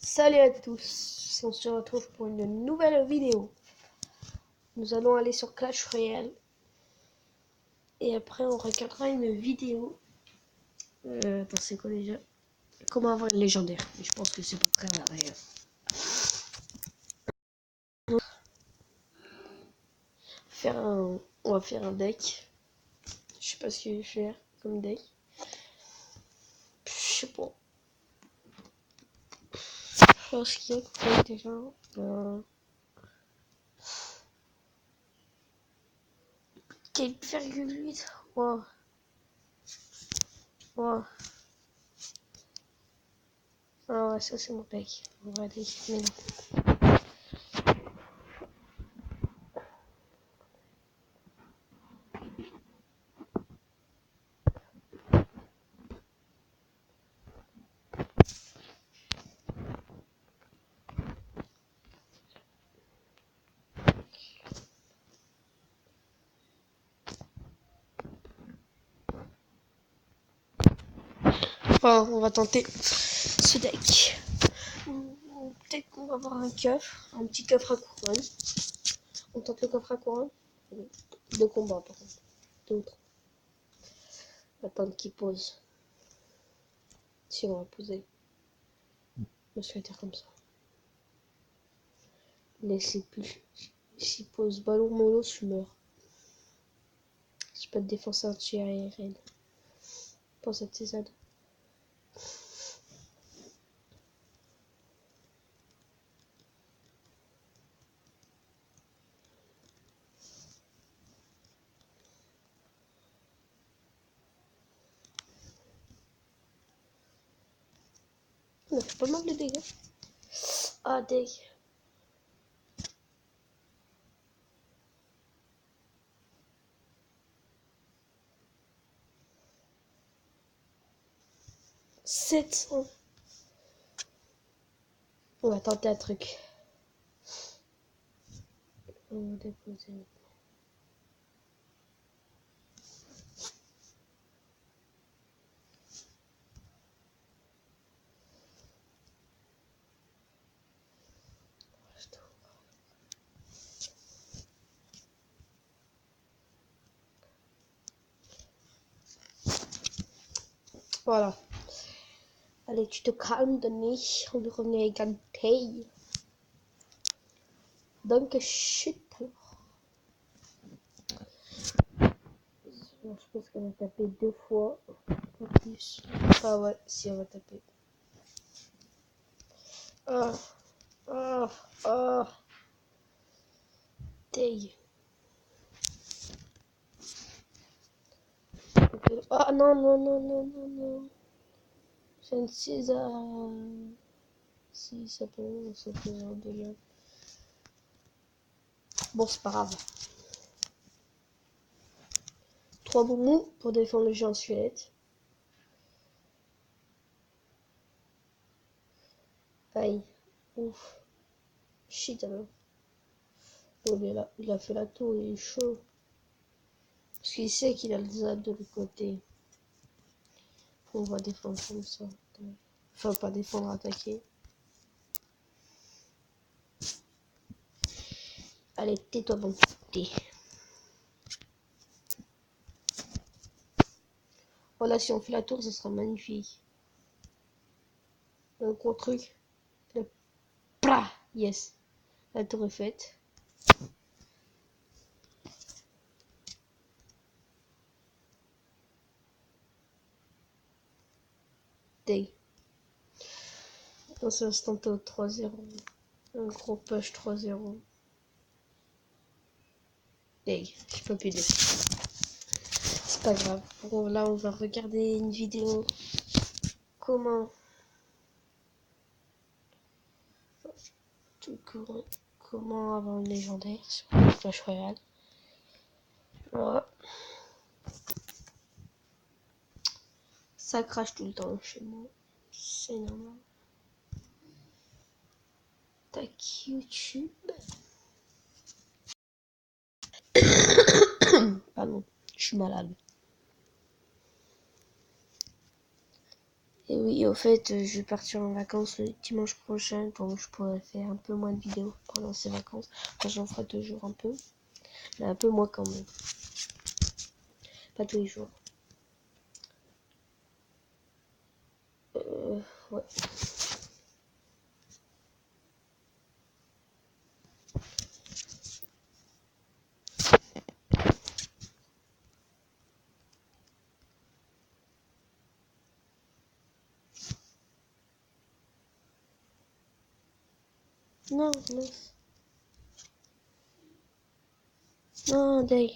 Salut à tous, on se retrouve pour une nouvelle vidéo. Nous allons aller sur Clash Royale et après on regardera une vidéo. Attends, c'est quoi déjà? Comment avoir une légendaire. Mais je pense que c'est pas très vrai. On va faire un deck. Je sais pas ce que je vais faire comme deck. Je sais pas. Je pense qu'il y a quoi déjà 4,8. Wow. Wow. Ah ouais, ça c'est mon deck. On va aller. Mais non. Enfin, on va tenter ce deck. Peut-être qu'on va avoir un coffre, un petit coffre à couronne. On tente le coffre à couronne. De combat par contre. D'autres. Attendre qu'il pose. Si on va poser. Je vais dire comme ça. Laissez plus. S'il pose ballon mollo, je meurs. Je peux te défoncer anti-aérienne. Pense à tes aides. On a fait pas mal de dégâts. Ah, dégâts. $700. On va tenter un truc. On va déposer. Voilà. Allez, tu te calmes, Denis. On va revenir avec un taille. Donc, shit alors. Je pense qu'elle va taper 2 fois. Pas plus. Ah ouais, si elle va taper. Ah, ah, ah. Taille. Ah non, non, non, non, non, non. J'ai une 6 à... Si, ça peut genre de là. Bon, c'est pas grave. 3 boumous pour défendre le géant squelette. Aïe. Ouf. Shit alors. Oh, il a fait la tour, il est chaud. Parce qu'il sait qu'il a le zap de l'autre côté. On va défendre comme ça. Enfin, pas défendre, attaquer. Allez, tais-toi, bon thé. Voilà, si on fait la tour, ça sera magnifique. Un gros truc. Le plah, yes. La tour est faite. Deg. On s'est instanté au 3-0. Un gros push 3-0. Deg. Je peux plus dire. C'est pas grave. Bon, là, on va regarder une vidéo. Comment avoir une légendaire sur Clash Royale. Voilà. Ça crache tout le temps chez moi. C'est normal. Tac, YouTube. Pardon, je suis malade. Et oui, au fait, je vais partir en vacances le dimanche prochain, donc je pourrais faire un peu moins de vidéos pendant ces vacances. Enfin, j'en ferai toujours un peu, mais un peu moins quand même. Pas tous les jours. Ouais. Non, non. Non, Day.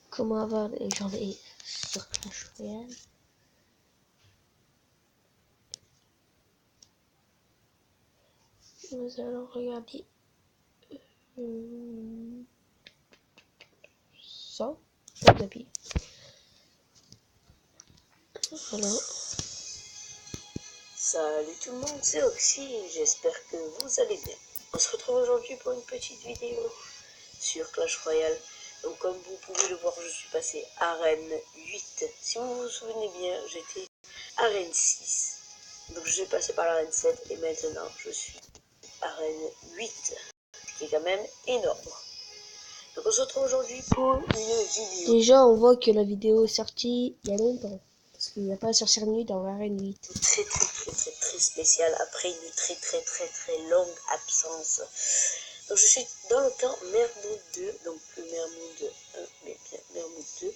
Comment avoir les journées sur Clash Royale? Nous allons regarder ça, mon avis. Voilà. Salut tout le monde, c'est Oxy, j'espère que vous allez bien. On se retrouve aujourd'hui pour une petite vidéo sur Clash Royale. Donc comme vous pouvez le voir, je suis passé arène 8. Si vous vous souvenez bien, j'étais arène 6. Donc j'ai passé par l'arène 7 et maintenant je suis arène 8. Ce qui est quand même énorme. Donc on se retrouve aujourd'hui pour une vidéo. Déjà, on voit que la vidéo est sortie il y a longtemps. Parce qu'il n'y a pas sur Nuit dans l'arène 8. Très spécial après une très longue absence. Donc je suis dans le camp Mermoud 2, donc plus Mermoud 1, mais bien Mermoud 2.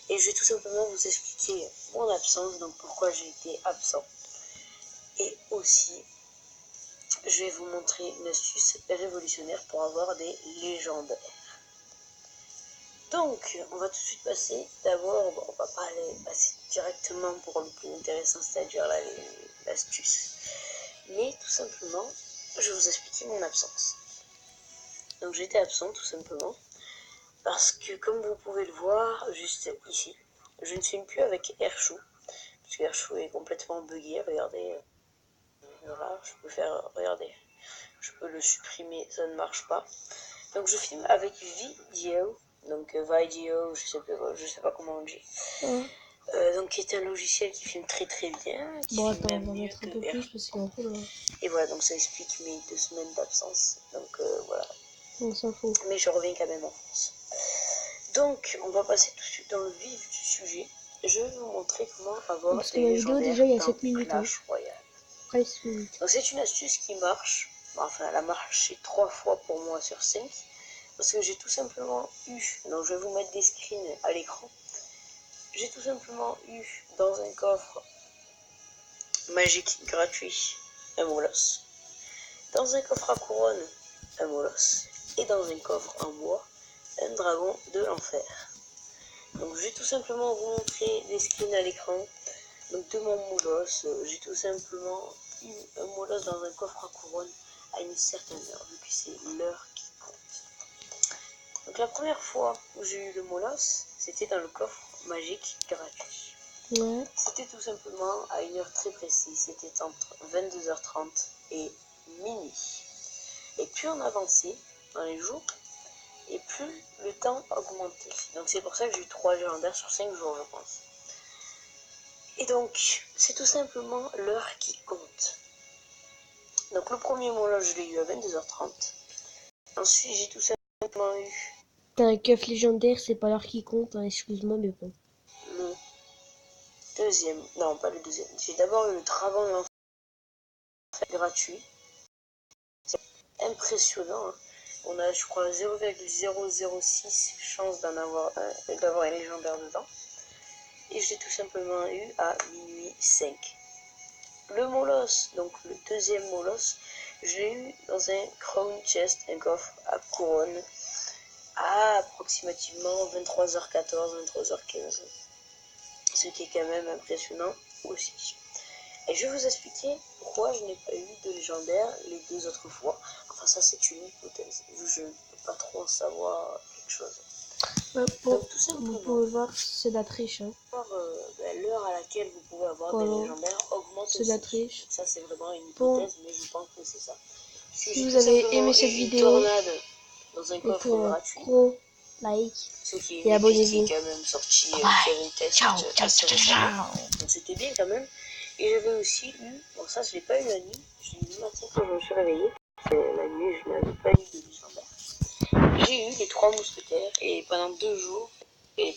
Et je vais tout simplement vous expliquer mon absence, donc pourquoi j'ai été absent. Et aussi, je vais vous montrer une astuce révolutionnaire pour avoir des légendaires. Donc, on va tout de suite passer. D'abord, on va pas aller passer directement pour le plus intéressant, c'est-à-dire l'astuce. Mais tout simplement, je vais vous expliquer mon absence. Donc j'étais absent tout simplement parce que comme vous pouvez le voir juste ici, je ne filme plus avec Airshou. Parce que Airshou est complètement buggé, regardez. Voilà, je peux faire, regardez. Je peux le supprimer, ça ne marche pas. Donc je filme avec Vidéo. Donc Vidéo, je sais pas comment on dit. Donc qui est un logiciel qui filme très bien. Qui Bon, filme attends, même on va mieux mettre un que peu plus parce qu'on peut là. Et voilà, donc ça explique mes 2 semaines d'absence. Donc voilà. On s'en fout. Mais je reviens quand même en France. Donc on va passer tout de suite dans le vif du sujet. Je vais vous montrer comment avoir Parce que des ma vidéo légendaires déjà il y a dans 7 minutes. Clash Royale. 13 minutes. Donc c'est une astuce qui marche. Enfin, elle a marché 3 fois pour moi sur 5. Parce que j'ai tout simplement eu, donc je vais vous mettre des screens à l'écran. J'ai tout simplement eu dans un coffre magique gratuit un Molos. Dans un coffre à couronne, un Molos. Et dans un coffre en bois, un dragon de l'enfer. Donc je vais tout simplement vous montrer les screens à l'écran. Donc de mon Molos, j'ai tout simplement eu un Molos dans un coffre à couronne à une certaine heure, vu que c'est l'heure qui compte. Donc la première fois où j'ai eu le Molos, c'était dans le coffre magique gratuit. Ouais. C'était tout simplement à une heure très précise, c'était entre 22h30 et minuit. Et plus on avançait dans les jours, et plus le temps augmentait. Donc c'est pour ça que j'ai eu 3 légendaires sur 5 jours, je pense. Et donc, c'est tout simplement l'heure qui compte. Donc le premier Molos, je l'ai eu à 22h30. Ensuite, j'ai tout simplement eu T'as un keuf légendaire, c'est pas l'heure qui compte, hein, excuse-moi, mais bon. le deuxième, non pas le deuxième, j'ai d'abord eu le dragon de l'enfer gratuit. C'est impressionnant, hein. On a je crois 0,006 chance d'avoir un légendaire dedans. Et j'ai tout simplement eu à minuit 5. Le Molos, donc le deuxième Molos, je l'ai eu dans un Crown Chest, un coffre à couronne, à approximativement 23h14, 23h15. Ce qui est quand même impressionnant aussi. Et je vais vous expliquer pourquoi je n'ai pas eu de légendaire les 2 autres fois. Enfin ça c'est une hypothèse, je ne peux pas trop en savoir quelque chose. Donc tout Vous simplement, pouvez voir, c'est de la triche. Hein. l'heure à laquelle vous pouvez avoir Voilà. des légendaires augmente C'est de aussi. la triche. Ça c'est vraiment une Bon. hypothèse, mais je pense que c'est ça. Si vous avez aimé cette vidéo, tornade dans un coffre mettez un gratuit. gros like Ce qui est et abonnez-vous. quand même sorti Bye. Kevin Test Ciao, ciao, ciao, ciao. donc c'était bien quand même. Et j'avais aussi eu, bon ça je l'ai pas eu la nuit, je l'ai eu le matin quand je me suis réveillée. La nuit je n'avais pas eu de légendaire. J'ai eu les 3 mousquetaires et pendant 2 jours et